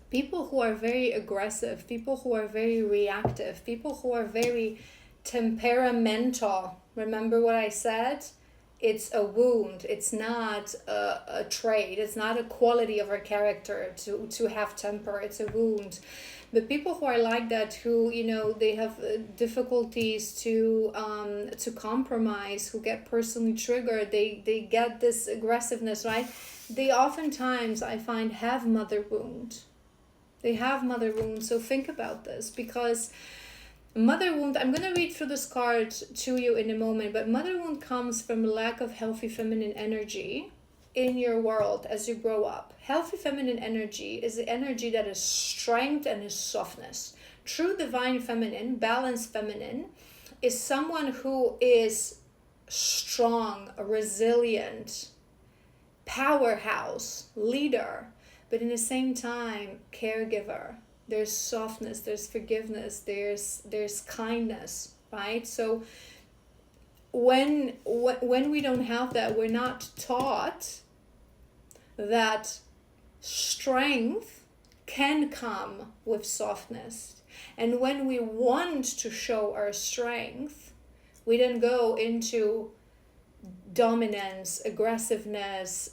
People who are very aggressive, people who are very reactive, people who are very temperamental. Remember what I said? It's a wound. It's not a trait. It's not a quality of our character to have temper. It's a wound. But people who are like that, who, you know, they have difficulties to compromise, who get personally triggered, they get this aggressiveness, right? They oftentimes, I find, have mother wound. They have mother wound. So think about this, because mother wound, I'm going to read through this card to you in a moment, but mother wound comes from lack of healthy feminine energy in your world as you grow up. Healthy feminine energy is the energy that is strength and is softness. True divine feminine, balanced feminine, is someone who is strong, resilient, powerhouse, leader, but in the same time, caregiver. There's softness, there's forgiveness, there's kindness, right? So when we don't have that, we're not taught that strength can come with softness. And when we want to show our strength, we then go into dominance, aggressiveness,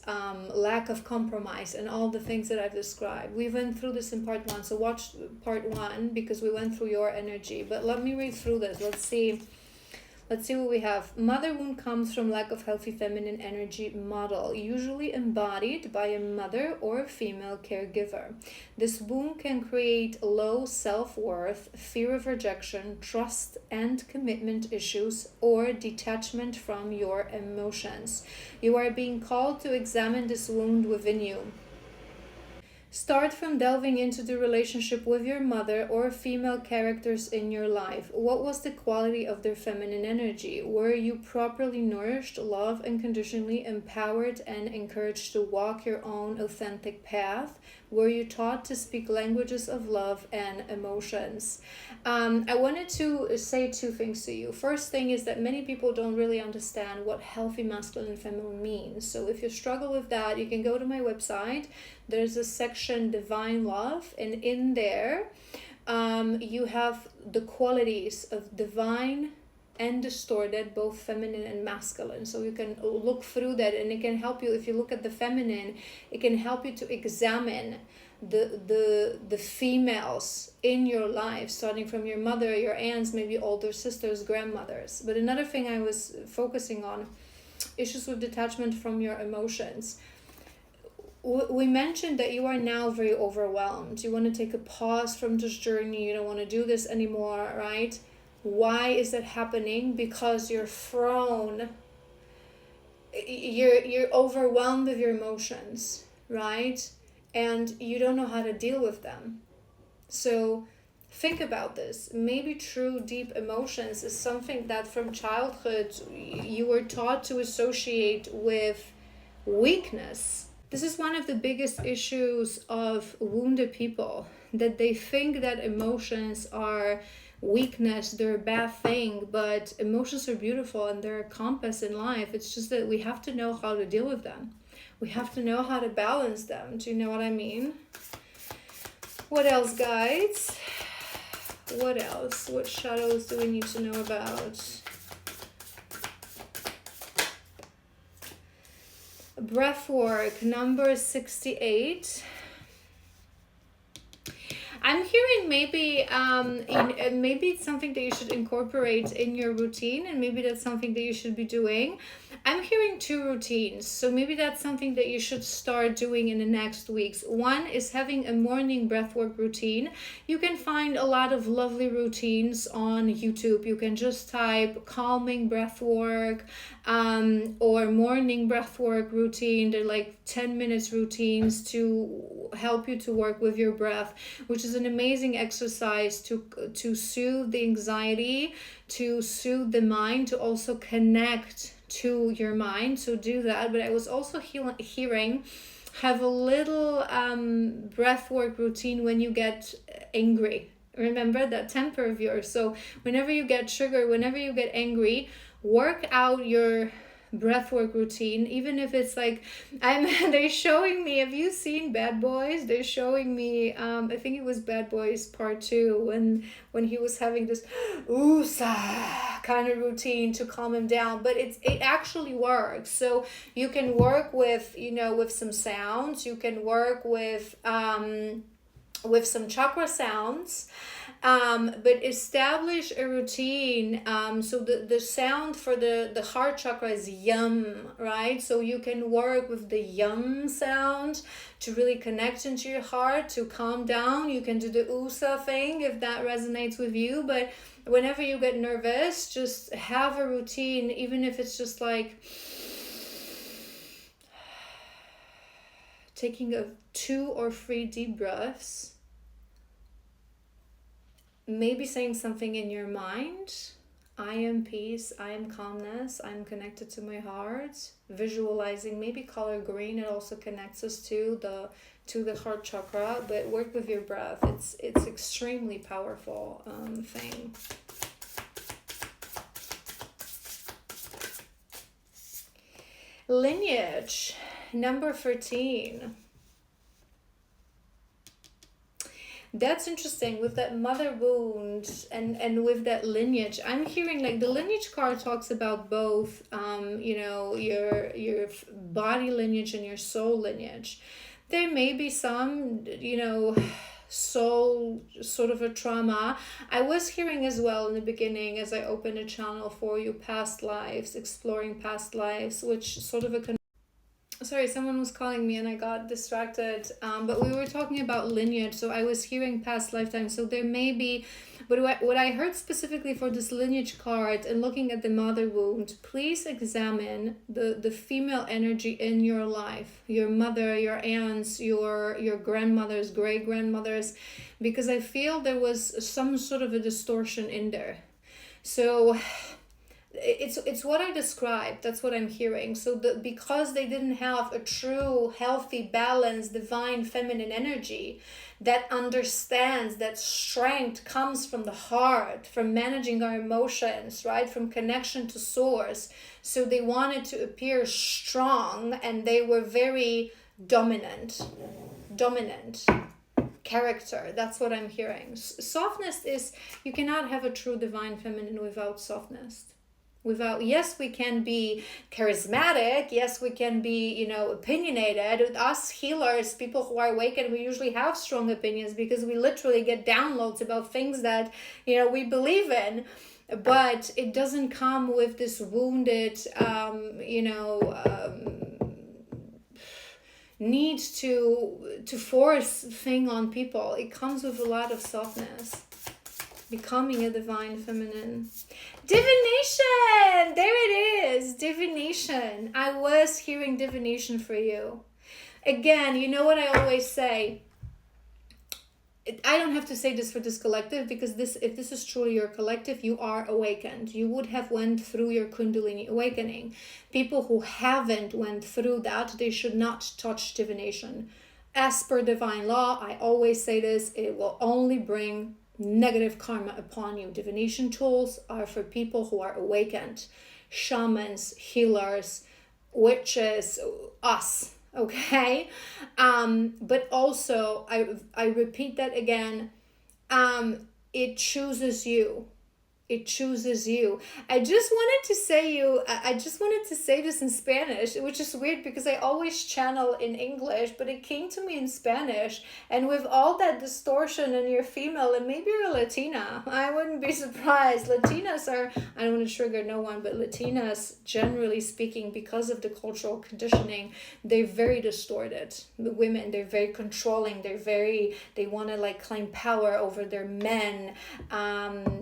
lack of compromise, and all the things that I've described. We went through this in part 1, so watch part 1 because we went through your energy. But let me read through this. Let's see what we have. Mother wound comes from lack of healthy feminine energy model, usually embodied by a mother or a female caregiver. This wound can create low self-worth, fear of rejection, trust and commitment issues, or detachment from your emotions. You are being called to examine this wound within you. Start from delving into the relationship with your mother or female characters in your life. What was the quality of their feminine energy? Were you properly nourished, loved, unconditionally empowered, and encouraged to walk your own authentic path? Were you taught to speak languages of love and emotions? I wanted to say 2 things to you. First thing is that many people don't really understand what healthy masculine and feminine means. So if you struggle with that, you can go to my website. There's a section Divine Love, and in there you have the qualities of divine and distorted, both feminine and masculine. So you can look through that, and it can help you. If you look at the feminine, it can help you to examine the females in your life, starting from your mother, your aunts, maybe older sisters, grandmothers. But another thing I was focusing on, issues with detachment from your emotions. We mentioned that you are now very overwhelmed. You want to take a pause from this journey. You don't want to do this anymore, right? Why is that happening? Because you're thrown, you're overwhelmed with your emotions, right? And you don't know how to deal with them. So think about this. Maybe true deep emotions is something that from childhood you were taught to associate with weakness. This is one of the biggest issues of wounded people, that they think that emotions are weakness, they're a bad thing, but emotions are beautiful and they're a compass in life. It's just that we have to know how to deal with them. We have to know how to balance them. Do you know what I mean? What else, guys? What else? What shadows do we need to know about? Breathwork, number 68. I'm hearing maybe maybe it's something that you should incorporate in your routine, and maybe that's something that you should be doing. I'm hearing 2 routines, so maybe that's something that you should start doing in the next weeks. One is having a morning breathwork routine. You can find a lot of lovely routines on YouTube. You can just type calming breathwork or morning breathwork routine. They're like 10 minutes routines to help you to work with your breath, which is an amazing exercise to soothe the anxiety, to soothe the mind, to also connect to your mind. So do that. But I was also hearing have a little breathwork routine when you get angry. Remember that temper of yours. So whenever you get triggered, whenever you get angry, work out your breathwork routine, even if it's like they're showing me, have you seen Bad Boys? They're showing me I think it was Bad Boys Part 2 when he was having this oosa kind of routine to calm him down, but it actually works. So you can work with, with some sounds, you can work with some chakra sounds, but establish a routine. So the sound for the heart chakra is yum, right? So you can work with the yum sound to really connect into your heart, to calm down. You can do the USA thing if that resonates with you, but whenever you get nervous, just have a routine, even if it's just like taking 2 or 3 deep breaths, maybe saying something in your mind. I am peace, I am calmness, I am connected to my heart. Visualizing, maybe color green, it also connects us to the heart chakra, but work with your breath. It's extremely powerful thing. Lineage, number 13. That's interesting with that mother wound and with that lineage. I'm hearing like the lineage card talks about both, your body lineage and your soul lineage. There may be some, soul sort of a trauma. I was hearing as well in the beginning as I opened a channel for you, past lives, exploring past lives, which sort of a sorry, someone was calling me and I got distracted, but we were talking about lineage, so I was hearing past lifetimes. So there may be, but what I heard specifically for this lineage card and looking at the mother wound, please examine the female energy in your life, your mother, your aunts, your grandmothers, great grandmothers, because I feel there was some sort of a distortion in there. So it's what I described. That's what I'm hearing. So because they didn't have a true, healthy, balanced, divine feminine energy that understands that strength comes from the heart, from managing our emotions, right? From connection to source. So they wanted to appear strong and they were very dominant character. That's what I'm hearing. Softness is, you cannot have a true divine feminine without softness. Yes, we can be charismatic. Yes, we can be, opinionated. Us healers, people who are awakened, we usually have strong opinions because we literally get downloads about things that, we believe in. But it doesn't come with this wounded, need to force thing on people. It comes with a lot of softness. Becoming a divine feminine. Divination! There it is. Divination. I was hearing divination for you. Again, you know what I always say? I don't have to say this for this collective, because if this is truly your collective, you are awakened. You would have went through your Kundalini awakening. People who haven't went through that, they should not touch divination. As per divine law, I always say this, it will only bring negative karma upon you. Divination tools are for people who are awakened. Shamans, healers, witches, us, okay? But also, I repeat that again, it chooses you. It chooses you. I just wanted to say this in Spanish, which is weird because I always channel in English, but it came to me in Spanish. And with all that distortion and you're female, and maybe you're Latina, I wouldn't be surprised. Latinas are, I don't want to trigger no one, but Latinas, generally speaking, because of the cultural conditioning, they're very distorted. The women, they're very controlling. They want to claim power over their men.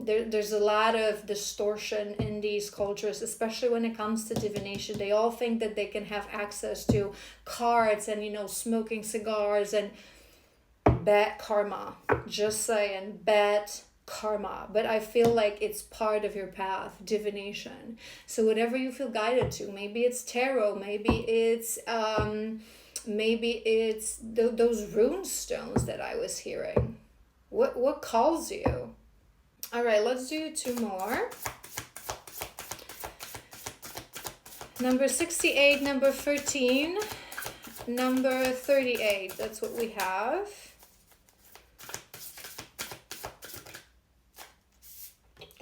There's a lot of distortion in these cultures, especially when it comes to divination. They all think that they can have access to cards and smoking cigars, and bad karma. Just saying, bad karma. But I feel like it's part of your path, divination. So whatever you feel guided to, maybe it's tarot, maybe it's those rune stones that I was hearing. What calls you? All right, let's do 2 more. Number 68, number 13, number 38. That's what we have.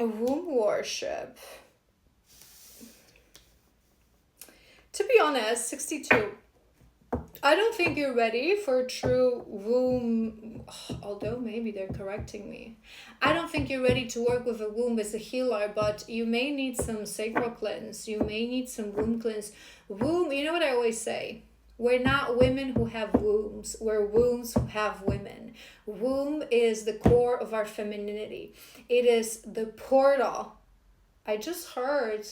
A womb worship. To be honest, 62. I don't think you're ready for true womb, although maybe they're correcting me. I don't think you're ready to work with a womb as a healer, but you may need some sacral cleanse. You may need some womb cleanse. Womb, you know what I always say? We're not women who have wombs. We're wombs who have women. Womb is the core of our femininity. It is the portal. I just heard,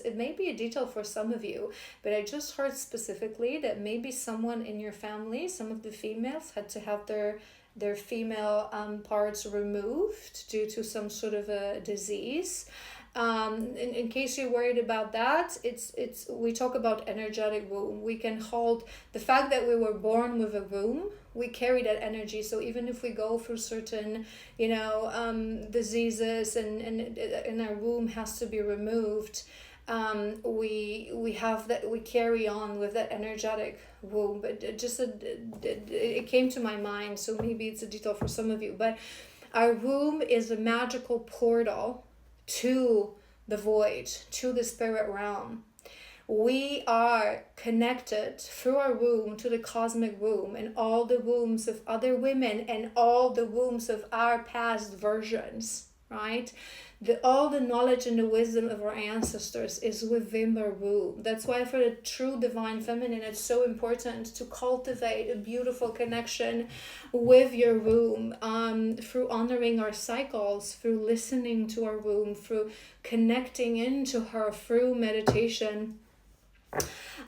it may be a detail for some of you, but I just heard specifically that maybe someone in your family, some of the females, had to have their female parts removed due to some sort of a disease. In case you're worried about that, it's we talk about energetic womb. We can hold the fact that we were born with a womb. We carry that energy. So even if we go through certain, diseases and our womb has to be removed, we have that, we carry on with that energetic womb. But it came to my mind, so maybe it's a detail for some of you. But our womb is a magical portal to the void, to the spirit realm. We are connected through our womb to the cosmic womb and all the wombs of other women and all the wombs of our past versions, right? All the knowledge and the wisdom of our ancestors is within our womb. That's why for the true divine feminine, it's so important to cultivate a beautiful connection with your womb, through honoring our cycles, through listening to our womb, through connecting into her, through meditation.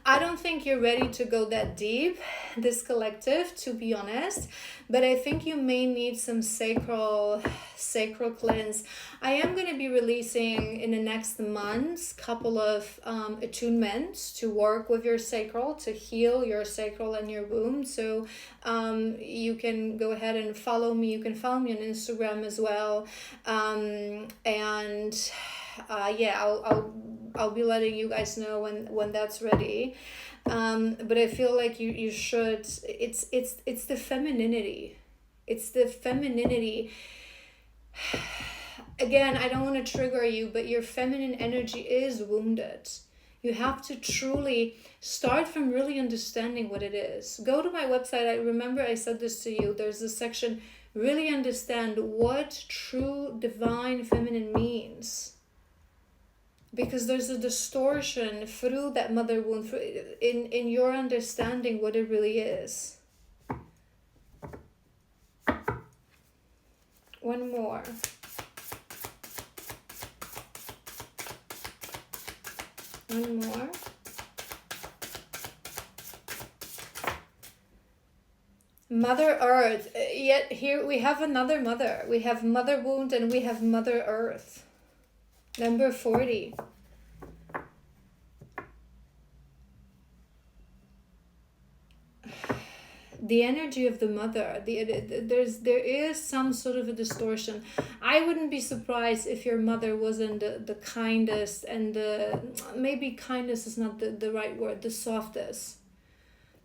I don't think you're ready to go that deep, this collective, to be honest, but I think you may need some sacral cleanse. I am going to be releasing in the next months couple of attunements to work with your sacral, to heal your sacral and your womb. So you can go ahead and follow me. You can follow me on Instagram as well. I'll be letting you guys know when that's ready. But I feel like you should, it's the femininity. It's the femininity. Again, I don't want to trigger you, but your feminine energy is wounded. You have to truly start from really understanding what it is. Go to my website. I remember I said this to you. There's a section, really understand what true divine feminine means. Because there's a distortion through that mother wound, in your understanding what it really is. One more. One more. Mother Earth. Yet here we have another mother. We have Mother Wound and we have Mother Earth. Number 40. The energy of the mother, there is some sort of a distortion. I wouldn't be surprised if your mother wasn't the kindest and maybe kindness is not the right word, the softest.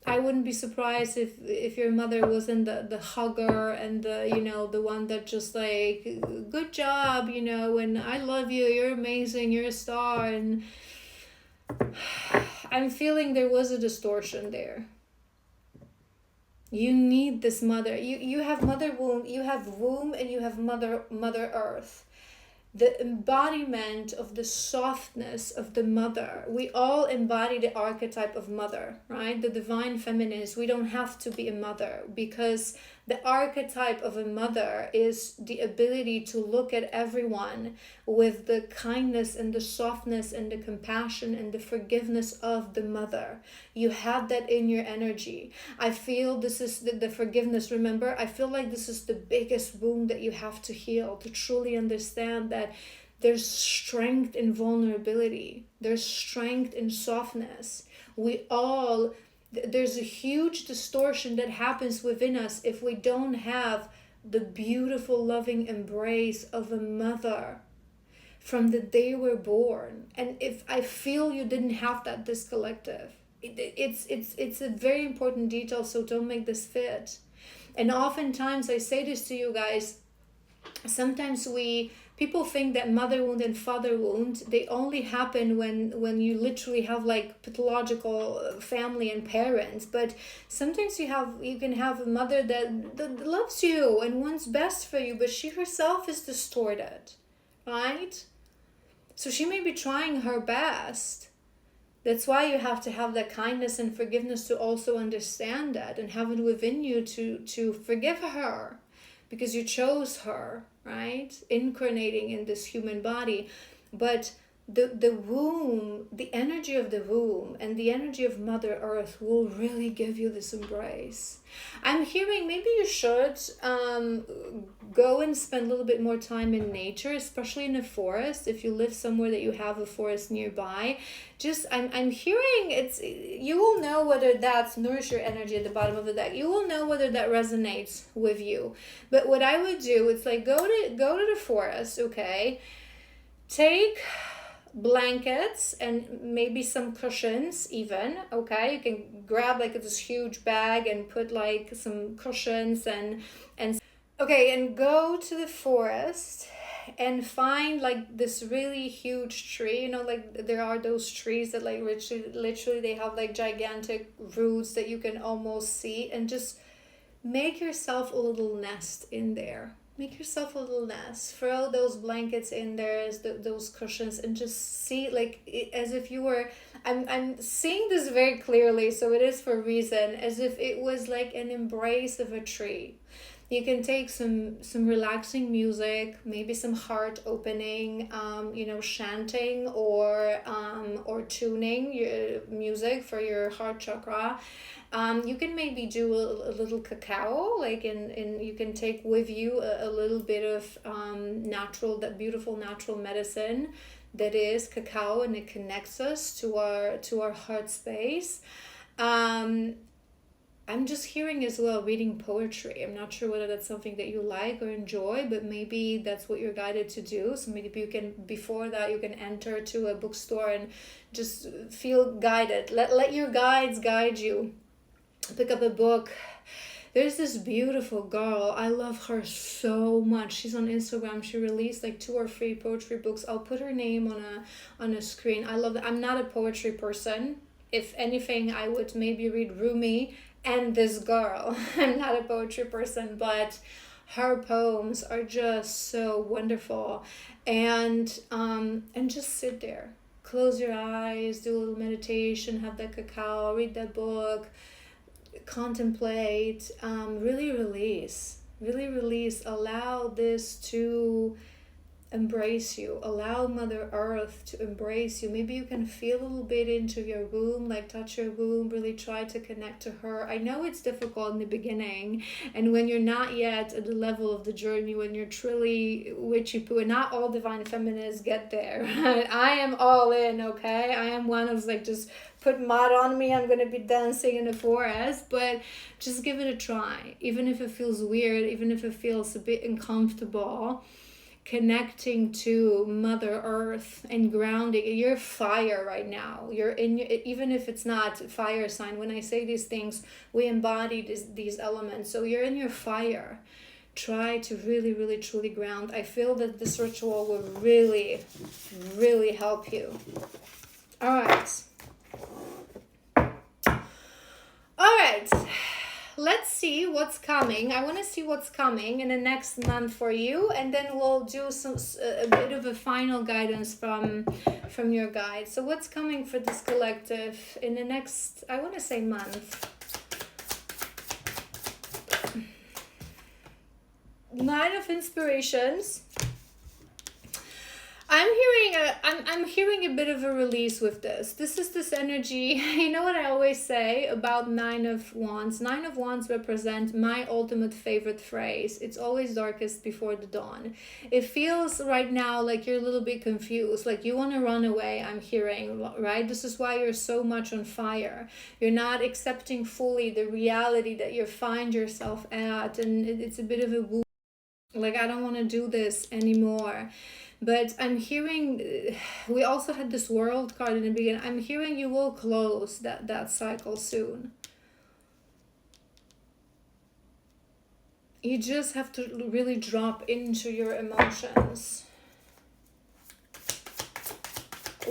I wouldn't be surprised if your mother wasn't the hugger and the one that just like, good job, and I love you, you're amazing, you're a star. And I'm feeling there was a distortion there. You need this mother. You have mother womb, you have womb, and you have mother earth. The embodiment of the softness of the mother. We all embody the archetype of mother, right? The divine feminine. We don't have to be a mother, because the archetype of a mother is the ability to look at everyone with the kindness and the softness and the compassion and the forgiveness of the mother. You have that in your energy. I feel this is the forgiveness. Remember, I feel like this is the biggest wound that you have to heal, to truly understand that there's strength in vulnerability. There's strength in softness. There's a huge distortion that happens within us if we don't have the beautiful, loving embrace of a mother. from the day you were born. And if I feel you didn't have that, this collective, it's a very important detail, so don't make this fit. And oftentimes I say this to you guys, sometimes people think that mother wound and father wound, they only happen when you literally have like pathological family and parents. But sometimes you can have a mother that loves you and wants best for you, but she herself is distorted, right? So she may be trying her best. That's why you have to have that kindness and forgiveness to also understand that and have it within you to forgive her, because you chose her, right? Incarnating in this human body. But the womb, the energy of the womb and the energy of Mother Earth will really give you this embrace. I'm hearing maybe you should go and spend a little bit more time in nature, especially in a forest. If you live somewhere that you have a forest nearby, just I'm hearing you will know whether that's nourish your energy at the bottom of the deck. You will know whether that resonates with you. But what I would do, it's like go to the forest, okay? Take blankets and maybe some cushions even, okay? You can grab like this huge bag and put like some cushions and okay, and go to the forest and find like this really huge tree. You know, like there are those trees that like literally they have like gigantic roots that you can almost see, and just make yourself a little nest in there. Make yourself a little nest. Throw those blankets in there, those cushions, and just see like as if you were. I'm seeing this very clearly, so it is for a reason. As if it was like an embrace of a tree. You can take some relaxing music, maybe some heart opening, chanting or tuning your music for your heart chakra. You can maybe do a little cacao, like you can take with you a little bit of that beautiful natural medicine that is cacao, and it connects us to our heart space. I'm just hearing as well reading poetry. I'm not sure whether that's something that you like or enjoy, but maybe that's what you're guided to do. So maybe you can, before that, you can enter to a bookstore and just feel guided. Let your guides guide you. Pick up a book. There's this beautiful girl. I love her so much. She's on Instagram. She released like 2 or 3 poetry books. I'll put her name on a screen. I love that. I'm not a poetry person. If anything, I would maybe read Rumi and this girl. I'm not a poetry person, but her poems are just so wonderful. And just sit there. Close your eyes, do a little meditation, have that cacao, read that book, contemplate, really release, allow this to embrace you, allow Mother Earth to embrace you. Maybe you can feel a little bit into your womb, like touch your womb, really try to connect to her. I know it's difficult in the beginning, and when you're not yet at the level of the journey, when you're truly witchy poo, and not all divine feminists get there. I am all in, okay? I am one who's like, just put mud on me, I'm gonna be dancing in the forest. But just give it a try, even if it feels weird, even if it feels a bit uncomfortable. Connecting to Mother Earth and grounding. You're fire right now. You're in your, even if it's not fire sign. When I say these things, we embody these elements. So you're in your fire. Try to really, really, truly ground. I feel that this ritual will really, really help you. All right. All right. Let's see what's coming. I want to see what's coming in the next month for you, and then we'll do a bit of a final guidance from your guide. So what's coming for this collective in the next, I want to say, month? Nine of Inspirations. I'm hearing a bit of a release with this. This is this energy. You know what I always say about Nine of Wands? Nine of Wands represent my ultimate favorite phrase. It's always darkest before the dawn. It feels right now like you're a little bit confused, like you want to run away, I'm hearing, right? This is why you're so much on fire. You're not accepting fully the reality that you find yourself at, and it's a bit of a Like, I don't want to do this anymore. But I'm hearing, we also had this world card in the beginning. I'm hearing you will close that cycle soon. You just have to really drop into your emotions.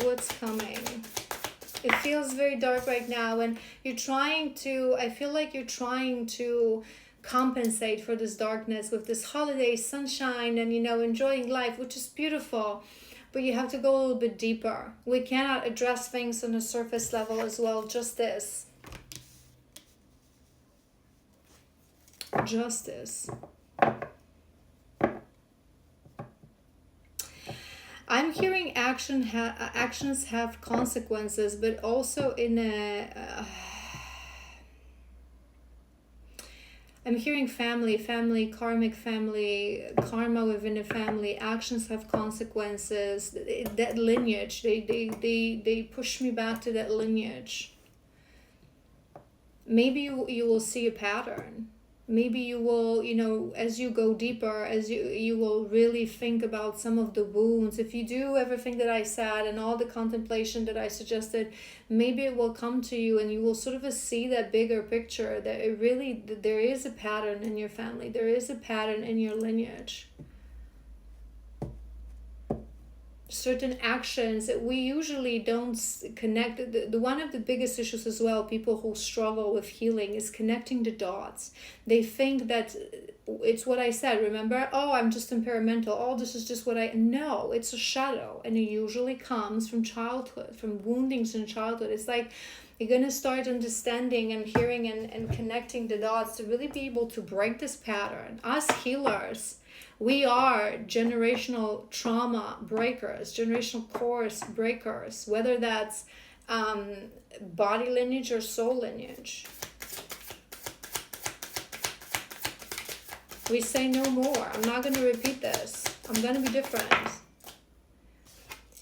What's coming? It feels very dark right now, and you're trying to, I feel like you're trying to compensate for this darkness with this holiday sunshine and, enjoying life, which is beautiful. But you have to go a little bit deeper. We cannot address things on a surface level as well. Justice. Justice. I'm hearing actions have consequences, but also in a. I'm hearing family, karmic family, karma within a family. Actions have consequences. That lineage, they push me back to that lineage. Maybe you will see a pattern. Maybe you will, as you go deeper, as you will really think about some of the wounds. If you do everything that I said and all the contemplation that I suggested, maybe it will come to you and you will sort of see that bigger picture, that it really, there is a pattern in your family. There is a pattern in your lineage. Certain actions that we usually don't connect. The one of the biggest issues as well, people who struggle with healing, is connecting the dots. They think that it's what I said, remember? Oh, I'm just temperamental. Oh, this is just what no, it's a shadow. And it usually comes from childhood, from woundings in childhood. It's like you're going to start understanding and hearing and connecting the dots to really be able to break this pattern. Us healers, we are generational trauma breakers, generational course breakers, whether that's body lineage or soul lineage. We say no more. I'm not going to repeat this. I'm going to be different.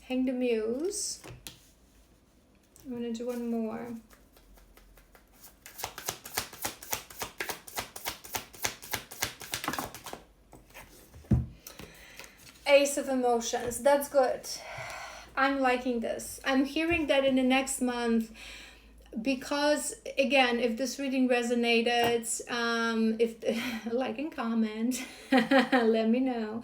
Hang the Muse. I'm going to do one more. Ace of Emotions. That's good. I'm liking this. I'm hearing that in the next month, because again, if this reading resonated, if like and comment, let me know.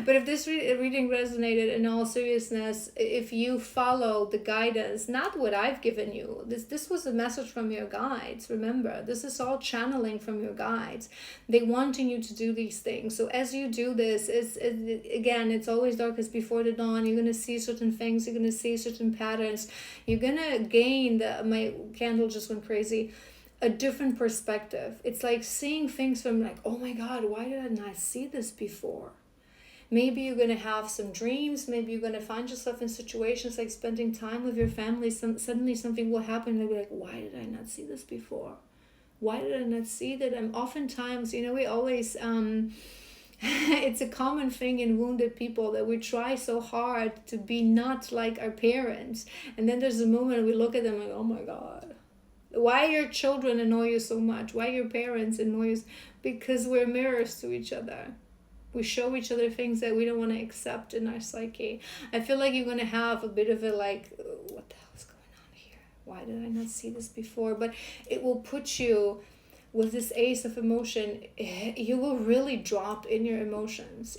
But if this reading resonated, in all seriousness, if you follow the guidance, not what I've given you, this was a message from your guides. Remember, this is all channeling from your guides. They wanting you to do these things. So as you do this, again, it's always darkest before the dawn. You're gonna see certain things. You're gonna see certain patterns. You're gonna gain my candle just went crazy, a different perspective. It's like seeing things from like, oh my God, why did I not see this before? Maybe you're going to have some dreams. Maybe you're going to find yourself in situations like spending time with your family. Suddenly something will happen. They'll be like, why did I not see this before? Why did I not see that? And oftentimes, we always, it's a common thing in wounded people that we try so hard to be not like our parents. And then there's a moment we look at them like, oh my God, why your children annoy you so much? Why your parents annoy you? Because we're mirrors to each other. We show each other things that we don't want to accept in our psyche. I feel like you're going to have a bit of a like, what the hell is going on here? Why did I not see this before? But it will put you, with this Ace of Emotion, you will really drop in your emotions.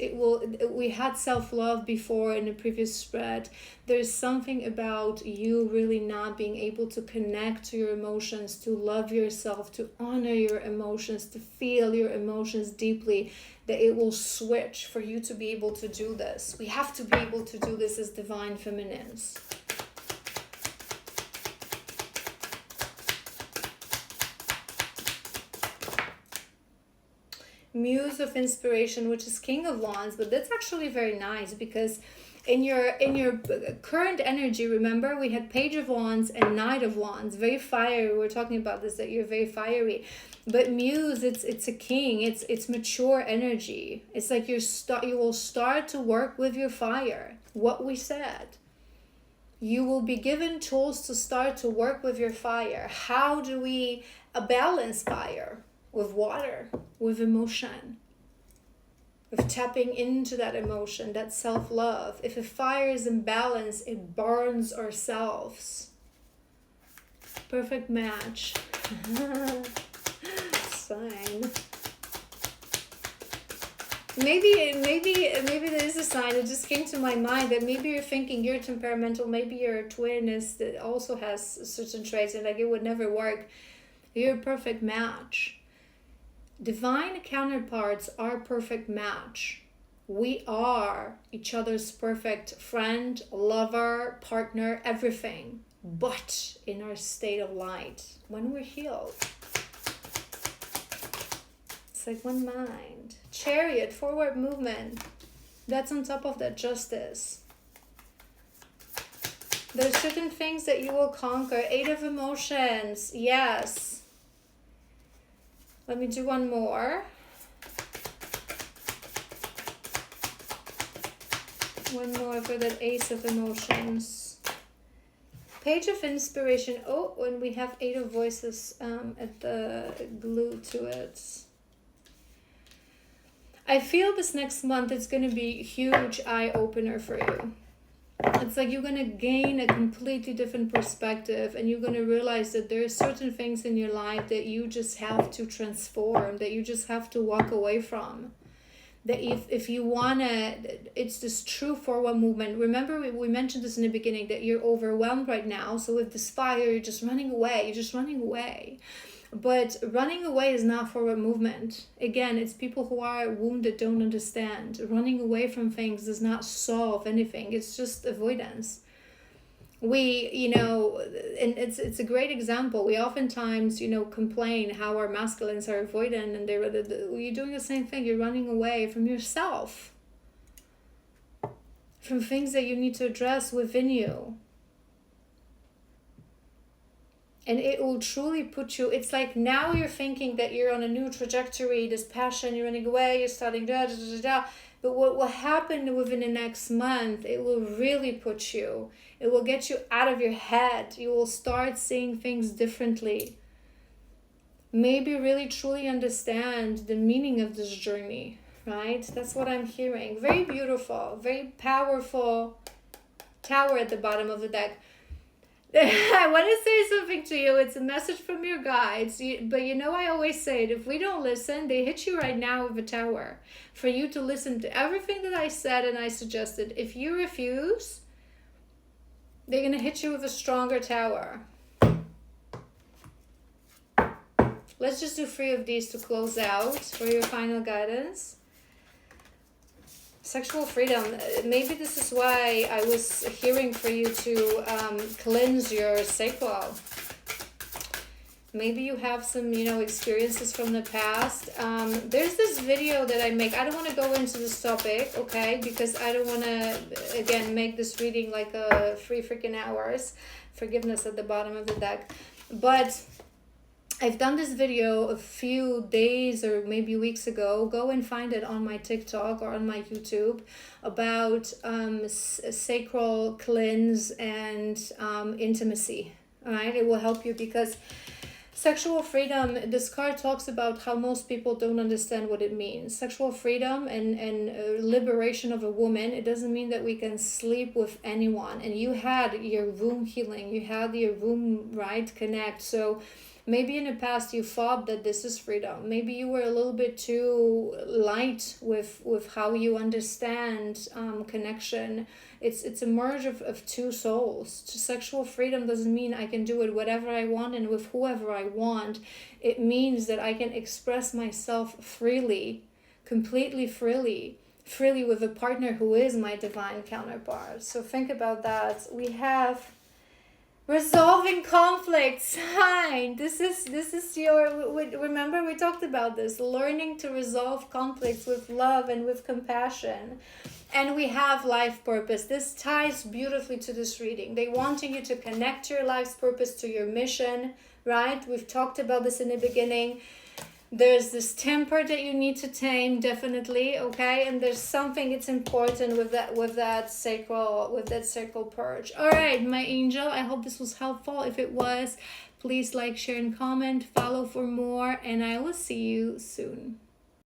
We had self-love before in the previous spread. There's something about you really not being able to connect to your emotions, to love yourself, to honor your emotions, to feel your emotions deeply, that it will switch for you to be able to do this. We have to be able to do this as divine feminines. Muse of Inspiration, which is King of Wands, but that's actually very nice because in your current energy, remember we had Page of Wands and Knight of Wands, very fiery. We were talking about this, that you're very fiery. But Muse, it's a king. It's mature energy. It's like you will start to work with your fire. What we said. You will be given tools to start to work with your fire. How do we balance fire? With water, with emotion, of tapping into that emotion, that self-love. If a fire is imbalanced, it burns ourselves. Perfect match. Sign. Maybe there is a sign. It just came to my mind that maybe you're thinking you're temperamental. Maybe your twin that also has certain traits, and like it would never work. You're a perfect match. Divine counterparts are a perfect match. We are each other's perfect friend, lover, partner, everything. But in our state of light, when we're healed. It's like one mind. Chariot, forward movement. That's on top of that justice. There's certain things that you will conquer. 8 of emotions. Yes. Let me do one more. One more for that Ace of emotions. Page of inspiration. Oh, when we have 8 of voices at the glue to it. I feel this next month it's going to be a huge eye-opener for you. It's like you're going to gain a completely different perspective, and you're going to realize that there are certain things in your life that you just have to transform, that you just have to walk away from. That if you want to, it's this true forward movement. Remember, we mentioned this in the beginning, that you're overwhelmed right now. So with this fire, you're just running away. You're just running away. But running away is not forward movement. Again, it's people who are wounded, don't understand. Running away from things does not solve anything. It's just avoidance. We, and it's a great example. We oftentimes, complain how our masculines are avoidant, and you're doing the same thing. You're running away from yourself, from things that you need to address within you. And it will truly put you, it's like now you're thinking that you're on a new trajectory, this passion, you're running away, you're starting da. But what will happen within the next month, it will really put you, it will get you out of your head. You will start seeing things differently. Maybe really truly understand the meaning of this journey, right? That's what I'm hearing. Very beautiful, very powerful tower at the bottom of the deck. I want to say something to you. It's a message from your guides. But I always say it. If we don't listen, they hit you right now with a tower. For you to listen to everything that I said and I suggested. If you refuse, they're going to hit you with a stronger tower. Let's just do 3 of these to close out for your final guidance. Sexual freedom. Maybe this is why I was hearing for you to cleanse your sacral. Maybe you have some, experiences from the past. There's this video that I make. I don't want to go into this topic, okay? Because I don't want to, again, make this reading like 3 freaking hours. Forgiveness at the bottom of the deck. But I've done this video a few days or maybe weeks ago. Go and find it on my TikTok or on my YouTube about sacral cleanse and intimacy. All right, it will help you because sexual freedom, this card talks about how most people don't understand what it means. Sexual freedom and liberation of a woman, it doesn't mean that we can sleep with anyone. And you had your womb healing, you had your womb, right, connect. So maybe in the past you thought that this is freedom. Maybe you were a little bit too light with how you understand connection. It's a merge of 2 souls. Sexual freedom doesn't mean I can do it whatever I want and with whoever I want. It means that I can express myself freely, completely freely with a partner who is my divine counterpart. So think about that. We have resolving conflicts. Hi, this is your, remember we talked about this, learning to resolve conflicts with love and with compassion. And we have life purpose. This ties beautifully to this reading. They wanting you to connect your life's purpose to your mission, right? We've talked about this in the beginning. There's this temper that you need to tame, definitely, okay? And there's something it's important with that sacral purge. All right, my angel, I hope this was helpful. If it was, please like, share, and comment. Follow for more, and I will see you soon.